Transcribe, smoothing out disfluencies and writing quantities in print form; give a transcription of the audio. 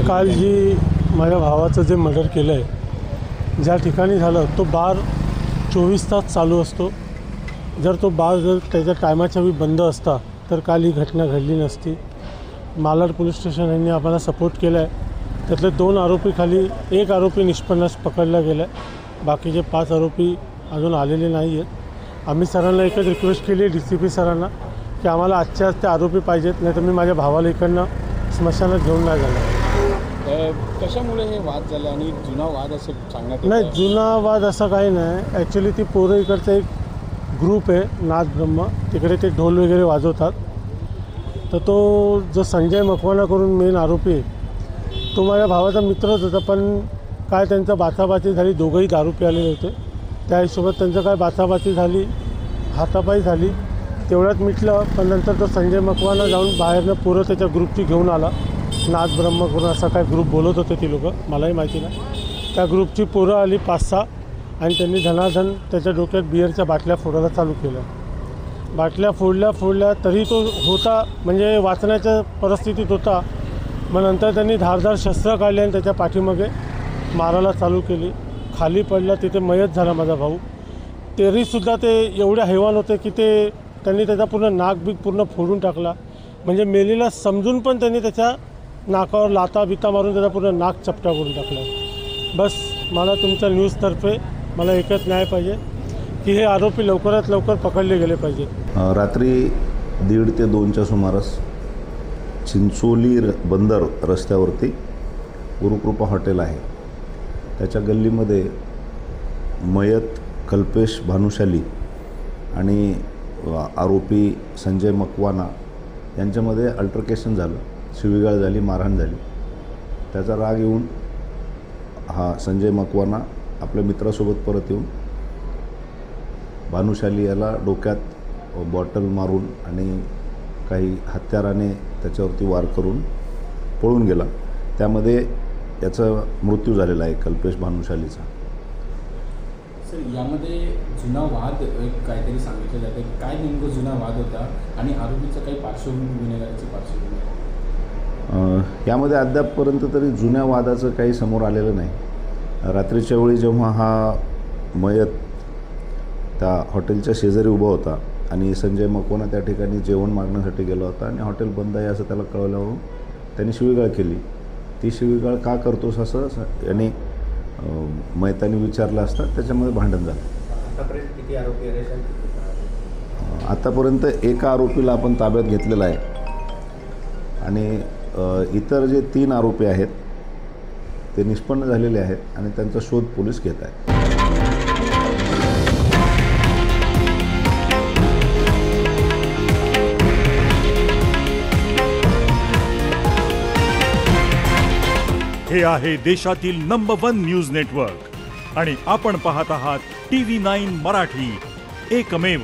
काल जी माझ्या भावाचं जे मर्डर केलं आहे, ज्या ठिकाणी झालं तो बार 24 तास चालू असतो. जर तो बार जर त्याच्या टायमाच्या वेळी बंद असता तर काल ही घटना घडली नसती. मालाड पोलीस स्टेशन यांनी आम्हाला सपोर्ट केला आहे. त्यातले 2 आरोपी खाली, 1 आरोपी निष्पन्नास पकडला गेला आहे. बाकीचे 5 आरोपी अजून आलेले नाही आहेत. आम्ही सरांना एकच रिक्वेस्ट केली DCP सरांना की आम्हाला आजच्या आज ते आरोपी पाहिजेत, नाही तर मी माझ्या भावाला इकडनं स्मशानात घेऊन नाही जाणार. कशामुळे हे वाद झाले आणि जुना वाद असं सांगण्यात नाही, जुना वाद असा काही नाही. ॲक्च्युली ती पोरं इकडचं एक ग्रुप आहे नाथ ब्रह्म, तिकडे ते ढोल वगैरे वाजवतात. तर तो जो संजय मकवाना करून मेन आरोपी आहे, तो माझ्या भावाचा मित्रच होता. पण काय त्यांचं बाचाबाची झाली, दोघंही दारू प्यायलेले होते. त्या हिशोबात त्यांचं काय बाचाबाची झाली, हातापाई झाली, तेवढ्यात मिटलं. पण नंतर तो संजय मकवाना जाऊन बाहेरनं पोरं त्याच्या ग्रुपची घेऊन आला. नाथ ब्रह्म करून असा काय ग्रुप बोलत होते ती लोकं, मलाही माहिती नाही. त्या ग्रुपची पोरं आली 5-6 आणि त्यांनी धनाधन त्याच्या डोक्यात बिअरच्या बाटल्या फोडायला चालू केलं. बाटल्या फोडल्या तरी तो होता, म्हणजे वाचण्याच्या परिस्थितीत होता. मग नंतर त्यांनी धारदार शस्त्र काढले आणि त्याच्या पाठीमागे मारायला चालू केली. खाली पडला, तिथे मयत झाला माझा भाऊ. तरीसुद्धा ते एवढे हैवान होते की त्यांनी त्याचा पूर्ण नाक बीक पूर्ण फोडून टाकला. म्हणजे मेलेला समजून पण त्यांनी त्याच्या नाकावर लाता बिता मारून त्याचा पूर्ण नाक चपटा करून टाकला. बस मला तुमच्या न्यूजतर्फे मला एकच न्याय पाहिजे की हे आरोपी लवकरात लवकर पकडले गेले पाहिजेत. रात्री 1:30 ते 2च्या सुमारास चिंचोली बंदर रस्त्यावरती गुरुकृपा हॉटेल आहे, त्याच्या गल्लीमध्ये मयत कल्पेश भानुशाली आणि आरोपी संजय मकवाना यांच्यामध्ये अल्टरकेशन झालं, शिवीगाळ झाली, मारहाण झाली. त्याचा राग येऊन हा संजय मकवाना आपल्या मित्रासोबत परत येऊन भानुशाली याला डोक्यात बॉटल मारून आणि काही हत्याराने त्याच्यावरती वार करून पळून गेला. त्यामध्ये याचा मृत्यू झालेला आहे कल्पेश भानुशालीचा. सर, यामध्ये जुना वाद काहीतरी सांगितलं जातं, काय नेमकं जुना वाद होता आणि आरोपीचं काही पार्श्वभूमी, गुन्हेगाराची पार्श्वभूमी? यामध्ये अद्यापपर्यंत तरी जुन्या वादाचं काही समोर आलेलं नाही. रात्रीच्या वेळी जेव्हा हा मयत त्या हॉटेलच्या शेजारी उभा होता आणि संजय मकवाना त्या ठिकाणी जेवण मागण्यासाठी गेला होता आणि हॉटेल बंद आहे असं त्याला कळवल्यावरून त्यांनी शिवीगाळ केली. ती शिवीगाळ का करतोस असं यांनी मयताने विचारलं असता त्याच्यामध्ये भांडण झालं. आतापर्यंत किती आरोपी अरेस्ट? आतापर्यंत एका आरोपीला आपण ताब्यात घेतलेला आहे आणि इतर जे 3 आरोपी आहेत ते निष्पन्न झालेले आहेत आणि त्यांचा शोध पोलीस घेत आहेत. हे आहे देशातील नंबर 1 न्यूज नेटवर्क आणि आपण पाहत आहात TV9 मराठी, एकमेव.